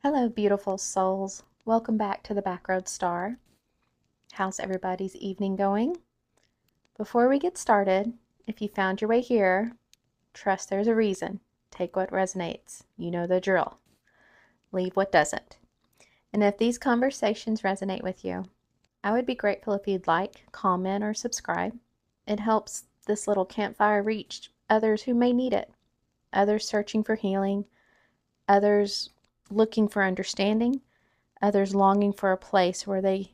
Hello, beautiful souls. Welcome back to the Backroad Star. How's everybody's evening going? Before we get started, if you found your way here, trust there's a reason. Take what resonates. You know the drill. Leave what doesn't. And if these conversations resonate with you, I would be grateful if you'd like, comment, or subscribe. It helps this little campfire reach others who may need it. Others searching for healing, others looking for understanding, others longing for a place where they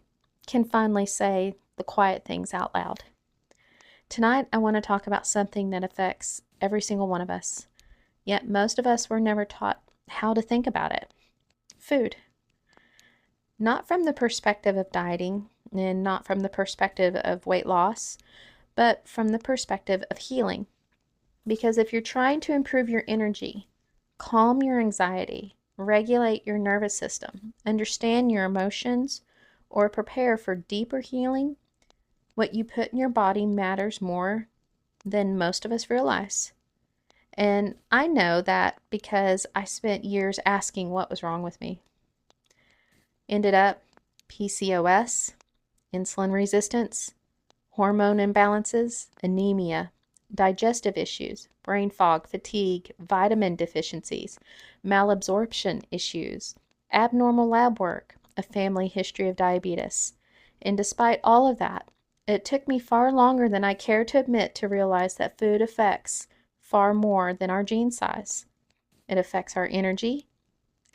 can finally say the quiet things out loud. Tonight, I want to talk about something that affects every single one of us, yet most of us were never taught how to think about it. Food. Not from the perspective of dieting, and not from the perspective of weight loss, but from the perspective of healing. Because if you're trying to improve your energy, calm your anxiety, regulate your nervous system, understand your emotions, or prepare for deeper healing, what you put in your body matters more than most of us realize. And I know that because I spent years asking what was wrong with me. Ended up PCOS, insulin resistance, hormone imbalances, anemia, digestive issues, brain fog, fatigue, vitamin deficiencies, malabsorption issues, abnormal lab work, a family history of diabetes. And despite all of that, it took me far longer than I care to admit to realize that food affects far more than our gene size. It affects our energy,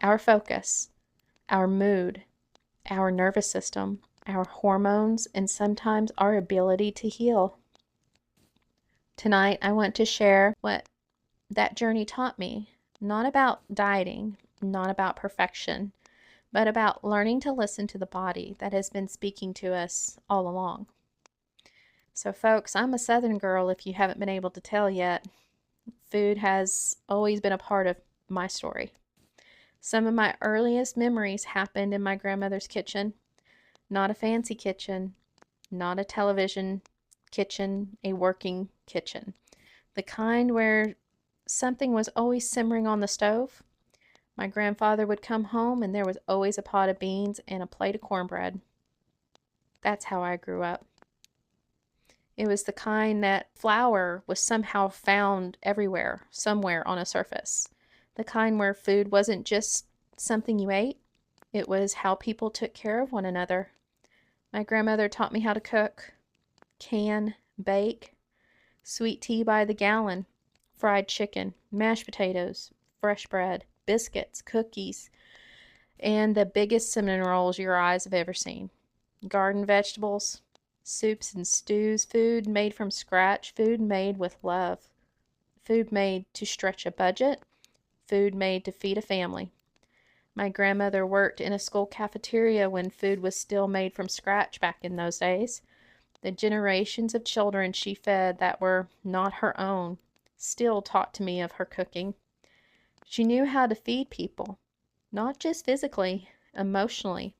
our focus, our mood, our nervous system, our hormones, and sometimes our ability to heal. Tonight, I want to share what that journey taught me, not about dieting, not about perfection, but about learning to listen to the body that has been speaking to us all along. So, folks, I'm a Southern girl, if you haven't been able to tell yet. Food has always been a part of my story. Some of my earliest memories happened in my grandmother's kitchen. Not a fancy kitchen, not a television kitchen, a working kitchen. The kind where something was always simmering on the stove. My grandfather would come home and there was always a pot of beans and a plate of cornbread. That's how I grew up. It was the kind that flour was somehow found everywhere, somewhere on a surface. The kind where food wasn't just something you ate, it was how people took care of one another. My grandmother taught me how to cook, can, bake, sweet tea by the gallon, fried chicken, mashed potatoes, fresh bread, biscuits, cookies, and the biggest cinnamon rolls your eyes have ever seen. Garden vegetables, soups and stews, food made from scratch, food made with love, food made to stretch a budget, food made to feed a family. My grandmother worked in a school cafeteria when food was still made from scratch back in those days. The generations of children she fed that were not her own still talk to me of her cooking. She knew how to feed people, not just physically, emotionally.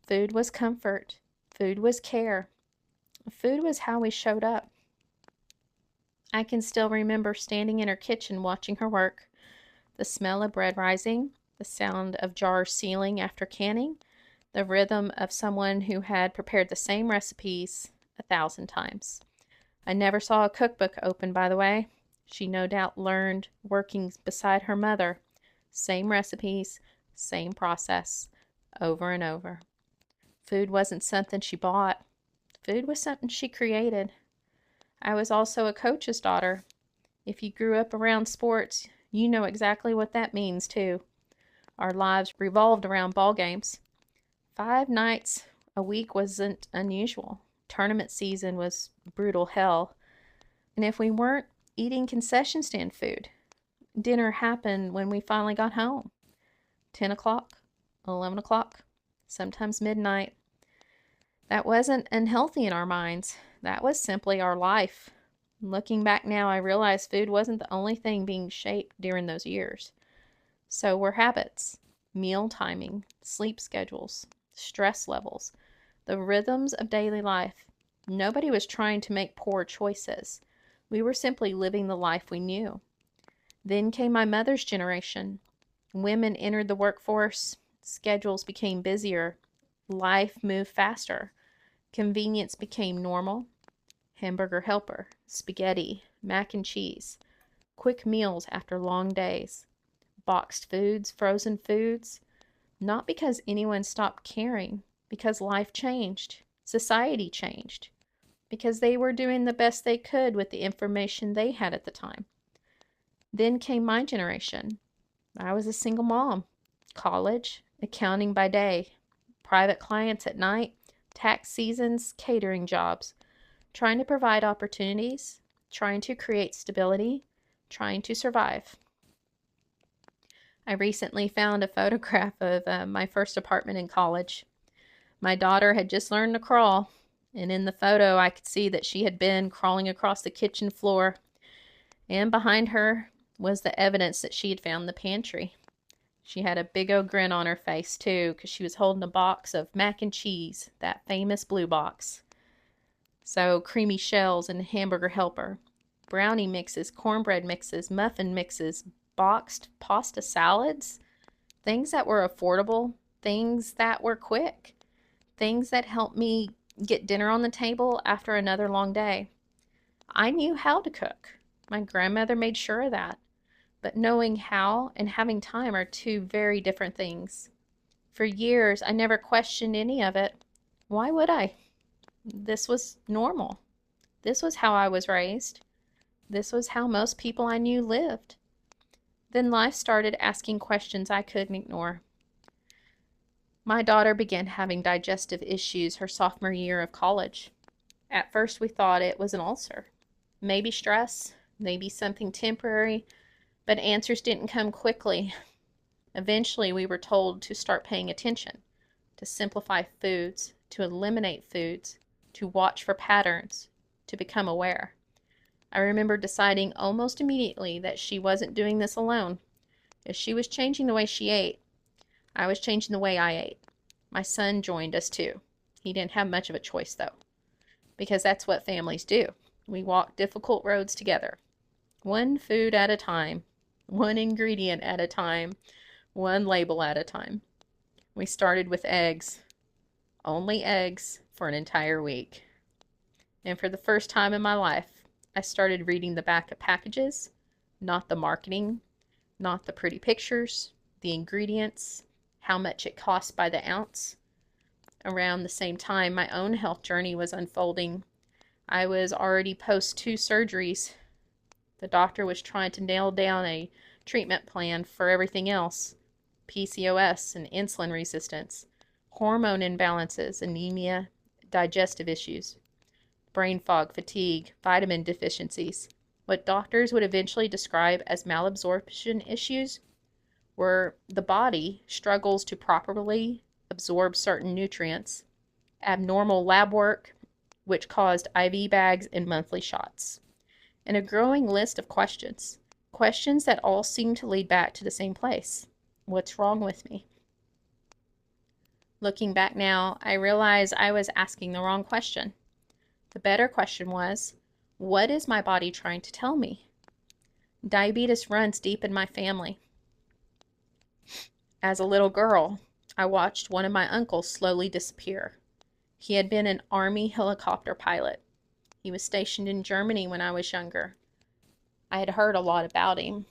Food was comfort. Food was care. Food was how we showed up. I can still remember standing in her kitchen watching her work, the smell of bread rising, the sound of jars sealing after canning, the rhythm of someone who had prepared the same recipes 1,000 times. I never saw a cookbook open, by the way. She no doubt learned working beside her mother. Same recipes, same process, over and over. Food wasn't something she bought. Food was something she created. I was also a coach's daughter. If you grew up around sports, you know exactly what that means, too. Our lives revolved around ball games. 5 nights a week wasn't unusual. Tournament season was brutal hell. And if we weren't eating concession stand food, dinner happened when we finally got home. 10 o'clock, 11 o'clock, sometimes midnight. That wasn't unhealthy in our minds. That was simply our life. Looking back now, I realize food wasn't the only thing being shaped during those years. So were habits, meal timing, sleep schedules, stress levels, the rhythms of daily life. Nobody was trying to make poor choices. We were simply living the life we knew. Then came my mother's generation. Women entered the workforce, schedules became busier, life moved faster, convenience became normal. Hamburger helper, spaghetti, mac and cheese, quick meals after long days, boxed foods, frozen foods, not because anyone stopped caring, because life changed, society changed, because they were doing the best they could with the information they had at the time. Then came my generation. I was a single mom, college, accounting by day, private clients at night, tax seasons, catering jobs, trying to provide opportunities, trying to create stability, trying to survive. I recently found a photograph of my first apartment in college. My daughter had just learned to crawl, and in the photo I could see that she had been crawling across the kitchen floor, and behind her was the evidence that she had found the pantry. She had a big old grin on her face too, because she was holding a box of mac and cheese, that famous blue box. So creamy shells and hamburger helper, brownie mixes, cornbread mixes, muffin mixes, boxed pasta salads, things that were affordable, things that were quick, things that helped me get dinner on the table after another long day. I knew how to cook. My grandmother made sure of that. But knowing how and having time are two very different things. For years, I never questioned any of it. Why would I? This was normal. This was how I was raised. This was how most people I knew lived. Then life started asking questions I couldn't ignore. My daughter began having digestive issues her sophomore year of college. At first, we thought it was an ulcer. Maybe stress, maybe something temporary, but answers didn't come quickly. Eventually, we were told to start paying attention, to simplify foods, to eliminate foods, to watch for patterns, to become aware. I remember deciding almost immediately that she wasn't doing this alone. If she was changing the way she ate, I was changing the way I ate. My son joined us too. He didn't have much of a choice though, because that's what families do. We walk difficult roads together, one food at a time, one ingredient at a time, one label at a time. We started with eggs, only eggs for an entire week. And for the first time in my life, I started reading the back of packages, not the marketing, not the pretty pictures, the ingredients, how much it costs by the ounce. Around the same time my own health journey was unfolding, I was already post 2 surgeries. The doctor was trying to nail down a treatment plan for everything else. PCOS and insulin resistance, hormone imbalances, anemia, digestive issues, brain fog, fatigue, vitamin deficiencies. What doctors would eventually describe as malabsorption issues were the body struggles to properly absorb certain nutrients, abnormal lab work, which caused IV bags and monthly shots, and a growing list of questions. Questions that all seem to lead back to the same place. What's wrong with me? Looking back now, I realize I was asking the wrong question. The better question was, what is my body trying to tell me? Diabetes runs deep in my family. As a little girl, I watched one of my uncles slowly disappear. He had been an Army helicopter pilot. He was stationed in Germany when I was younger. I had heard a lot about him,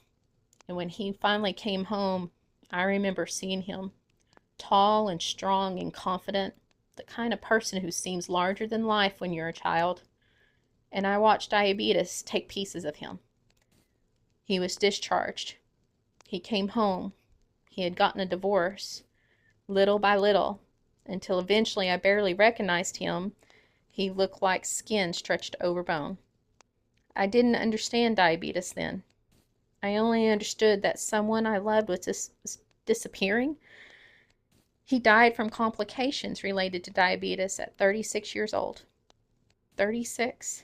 and when he finally came home, I remember seeing him, tall and strong and confident, the kind of person who seems larger than life when you're a child. And I watched diabetes take pieces of him. He was discharged. He came home. He had gotten a divorce, little by little, until eventually I barely recognized him. He looked like skin stretched over bone. I didn't understand diabetes then. I only understood that someone I loved was disappearing. He died from complications related to diabetes at 36 years old. 36.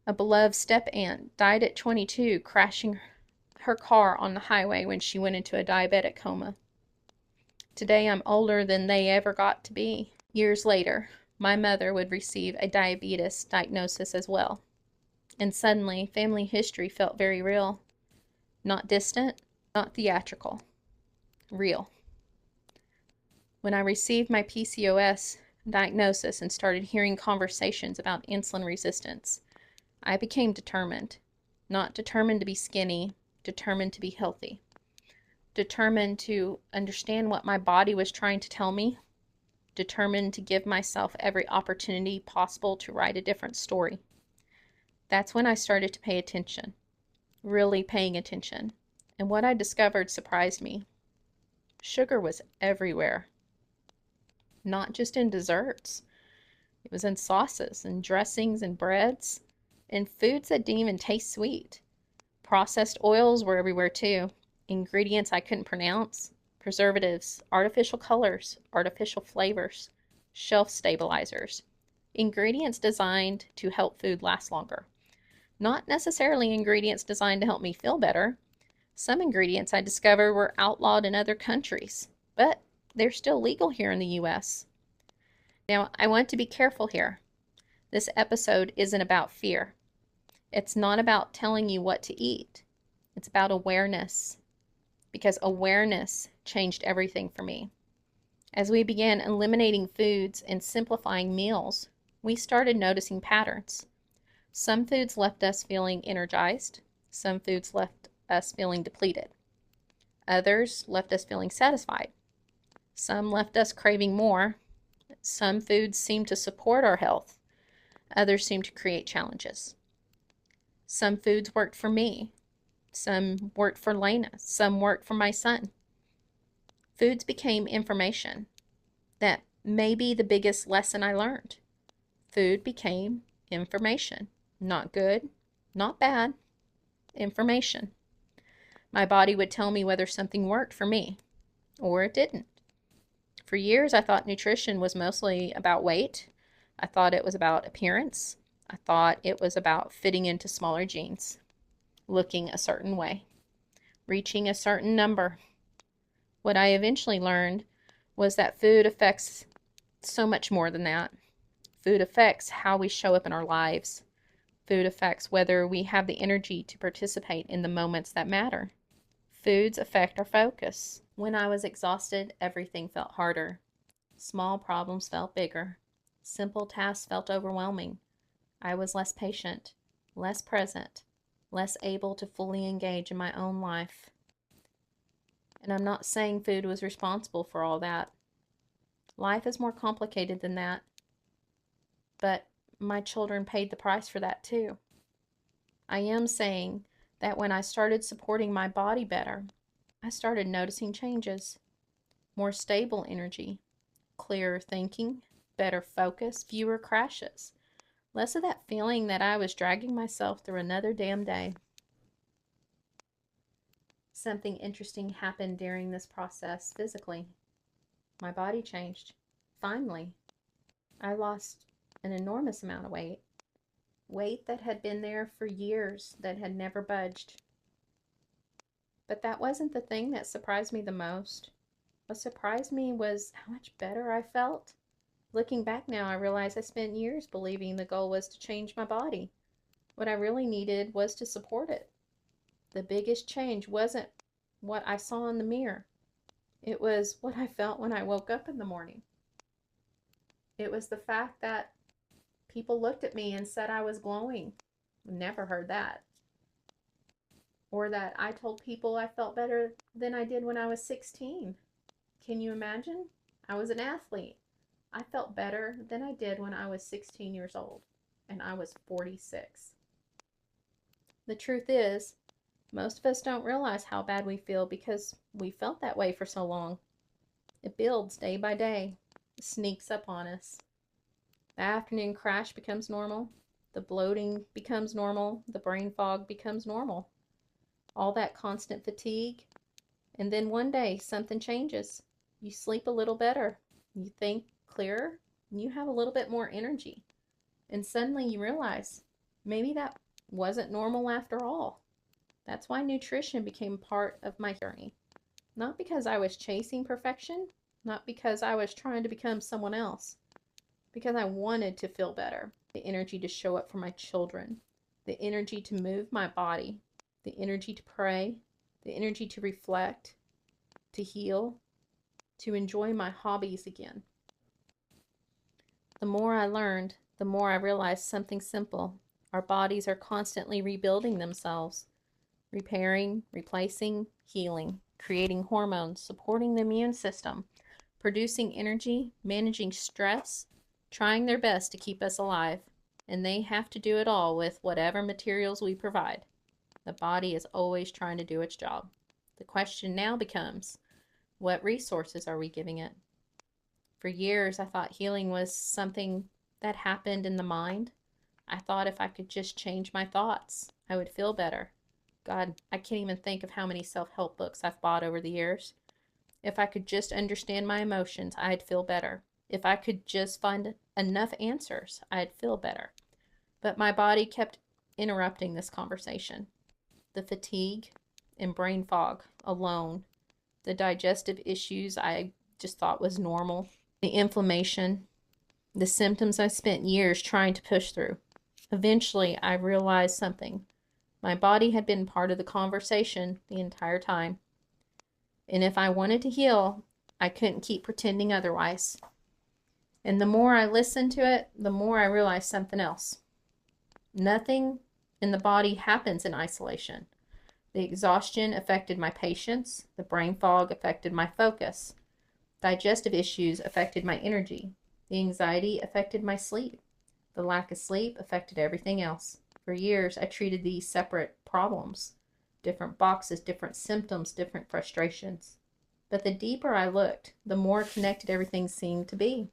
A beloved step-aunt died at 22, crashing her car on the highway when she went into a diabetic coma. Today I'm older than they ever got to be. Years later, my mother would receive a diabetes diagnosis as well. And suddenly, family history felt very real. Not distant, Not theatrical, real. When I received my PCOS diagnosis and started hearing conversations about insulin resistance, I became determined. Not determined to be skinny, determined to be healthy. Determined to understand what my body was trying to tell me. Determined to give myself every opportunity possible to write a different story. That's when I started to pay attention, really paying attention. And what I discovered surprised me. Sugar was everywhere. Not just in desserts. It was in sauces and dressings and breads and foods that didn't even taste sweet. Processed oils were everywhere too. Ingredients I couldn't pronounce. Preservatives, artificial colors, artificial flavors, shelf stabilizers. Ingredients designed to help food last longer. Not necessarily ingredients designed to help me feel better. Some ingredients I discovered were outlawed in other countries, but they're still legal here in the US. Now, I want to be careful here. This episode isn't about fear. It's not about telling you what to eat. It's about awareness, because awareness changed everything for me. As we began eliminating foods and simplifying meals, we started noticing patterns. Some foods left us feeling energized. Some foods left us feeling depleted. Others left us feeling satisfied. Some left us craving more. Some foods seemed to support our health. Others seemed to create challenges. Some foods worked for me. Some worked for Lena. Some worked for my son. Foods became information. That may be the biggest lesson I learned. Food became information. Not good, not bad, information. My body would tell me whether something worked for me or it didn't. For years, I thought nutrition was mostly about weight. I thought it was about appearance. I thought it was about fitting into smaller jeans, looking a certain way, reaching a certain number. What I eventually learned was that food affects so much more than that. Food affects how we show up in our lives. Food affects whether we have the energy to participate in the moments that matter. Foods affect our focus. When I was exhausted, everything felt harder. Small problems felt bigger. Simple tasks felt overwhelming. I was less patient, less present, less able to fully engage in my own life. And I'm not saying food was responsible for all that. Life is more complicated than that. But my children paid the price for that too. I am saying that when I started supporting my body better, I started noticing changes. More stable energy, clearer thinking, better focus, fewer crashes. Less of that feeling that I was dragging myself through another damn day. Something interesting happened during this process physically. My body changed. Finally, I lost an enormous amount of weight. Weight that had been there for years, that had never budged. But that wasn't the thing that surprised me the most. What surprised me was how much better I felt. Looking back now, I realize I spent years believing the goal was to change my body. What I really needed was to support it. The biggest change wasn't what I saw in the mirror. It was what I felt when I woke up in the morning. It was the fact that people looked at me and said I was glowing. Never heard that. Or that I told people I felt better than I did when I was 16. Can you imagine? I was an athlete. I felt better than I did when I was 16 years old, and I was 46. The truth is, most of us don't realize how bad we feel because we felt that way for so long. It builds day by day. It sneaks up on us. The afternoon crash becomes normal. The bloating becomes normal. The brain fog becomes normal. All that constant fatigue. And then one day, something changes. You sleep a little better. You think clearer. And you have a little bit more energy. And suddenly you realize, maybe that wasn't normal after all. That's why nutrition became part of my journey. Not because I was chasing perfection. Not because I was trying to become someone else. Because I wanted to feel better. The energy to show up for my children. The energy to move my body. The energy to pray. the energy to reflect, to heal, to enjoy my hobbies again. The more I learned, the more I realized something simple. Our bodies are constantly rebuilding themselves, repairing, replacing, healing, creating hormones, supporting the immune system, producing energy, managing stress, trying their best to keep us alive. And they have to do it all with whatever materials we provide. The body is always trying to do its job. The question now becomes, what resources are we giving it? For years, I thought healing was something that happened in the mind. I thought if I could just change my thoughts, I would feel better. God, I can't even think of how many self-help books I've bought over the years. If I could just understand my emotions, I'd feel better. If I could just find enough answers, I'd feel better. But my body kept interrupting this conversation. The fatigue and brain fog alone, the digestive issues I just thought was normal, the inflammation, the symptoms I spent years trying to push through. Eventually, I realized something. My body had been part of the conversation the entire time. And if I wanted to heal, I couldn't keep pretending otherwise. And the more I listened to it, the more I realized something else. Nothing in the body happens in isolation. The exhaustion affected my patience. The brain fog affected my focus. Digestive issues affected my energy. The anxiety affected my sleep. The lack of sleep affected everything else. For years, I treated these separate problems. Different boxes, different symptoms, different frustrations. But the deeper I looked, the more connected everything seemed to be.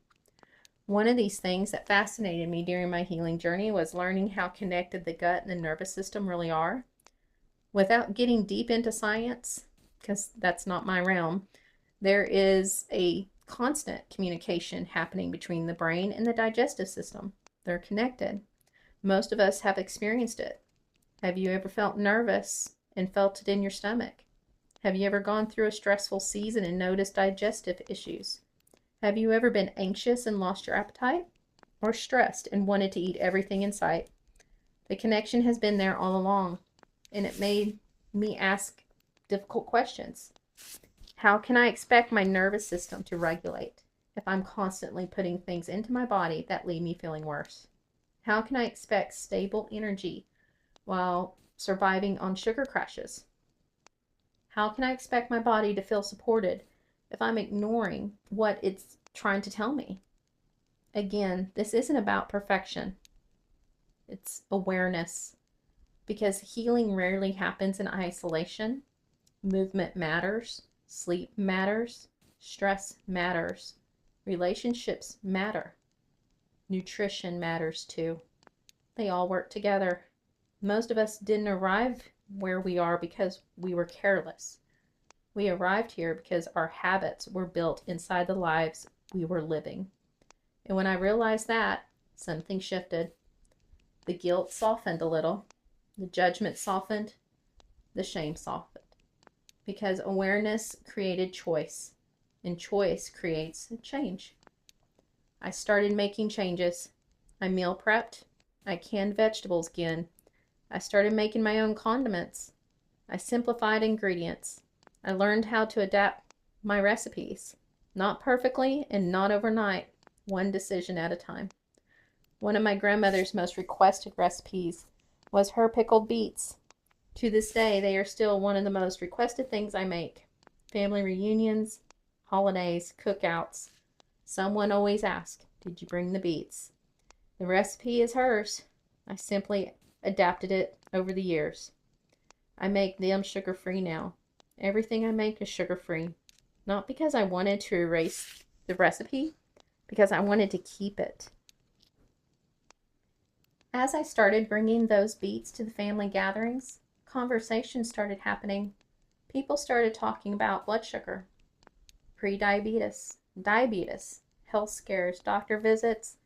One of these things that fascinated me during my healing journey was learning how connected the gut and the nervous system really are. Without getting deep into science, because that's not my realm, there is a constant communication happening between the brain and the digestive system. They're connected. Most of us have experienced it. Have you ever felt nervous and felt it in your stomach? Have you ever gone through a stressful season and noticed digestive issues? Have you ever been anxious and lost your appetite? Or stressed and wanted to eat everything in sight? The connection has been there all along, and it made me ask difficult questions. How can I expect my nervous system to regulate if I'm constantly putting things into my body that leave me feeling worse? How can I expect stable energy while surviving on sugar crashes? How can I expect my body to feel supported if I'm ignoring what it's trying to tell me? Again, this isn't about perfection. It's awareness. Because healing rarely happens in isolation. Movement matters. Sleep matters. Stress matters. Relationships matter. Nutrition matters too. They all work together. Most of us didn't arrive where we are because we were careless. We arrived here because our habits were built inside the lives we were living. And when I realized that, something shifted. The guilt softened a little. The judgment softened. The shame softened. Because awareness created choice. And choice creates change. I started making changes. I meal prepped. I canned vegetables again. I started making my own condiments. I simplified ingredients. I learned how to adapt my recipes. Not perfectly and not overnight, one decision at a time. One of my grandmother's most requested recipes was her pickled beets. To this day, they are still one of the most requested things I make. Family reunions, holidays, cookouts. Someone always asks, "Did you bring the beets?" The recipe is hers. I simply adapted it over the years. I make them sugar-free now. Everything I make is sugar-free. Not because I wanted to erase the recipe, because I wanted to keep it. As I started bringing those beets to the family gatherings, conversations started happening. People started talking about blood sugar, pre-diabetes, diabetes, health scares, doctor visits,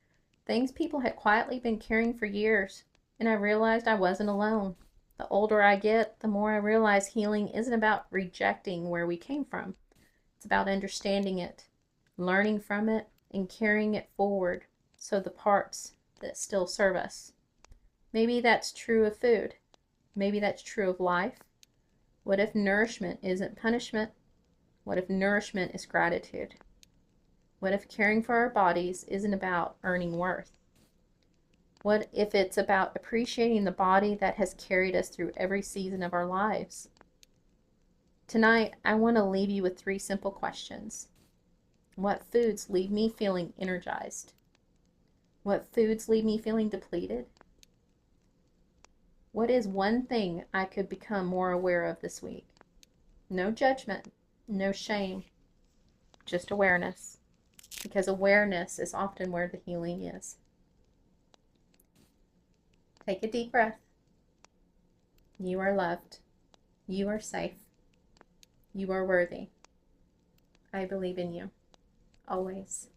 things people had quietly been carrying for years, and I realized I wasn't alone. The older I get, the more I realize healing isn't about rejecting where we came from. It's about understanding it, learning from it, and carrying it forward, so the parts that still serve us. Maybe that's true of food. Maybe that's true of life. What if nourishment isn't punishment? What if nourishment is gratitude? What if caring for our bodies isn't about earning worth? What if it's about appreciating the body that has carried us through every season of our lives? Tonight, I want to leave you with 3 simple questions. What foods leave me feeling energized? What foods leave me feeling depleted? What is one thing I could become more aware of this week? No judgment, no shame, just awareness. Because awareness is often where the healing is. Take a deep breath. You are loved. You are safe. You are worthy. I believe in you. Always.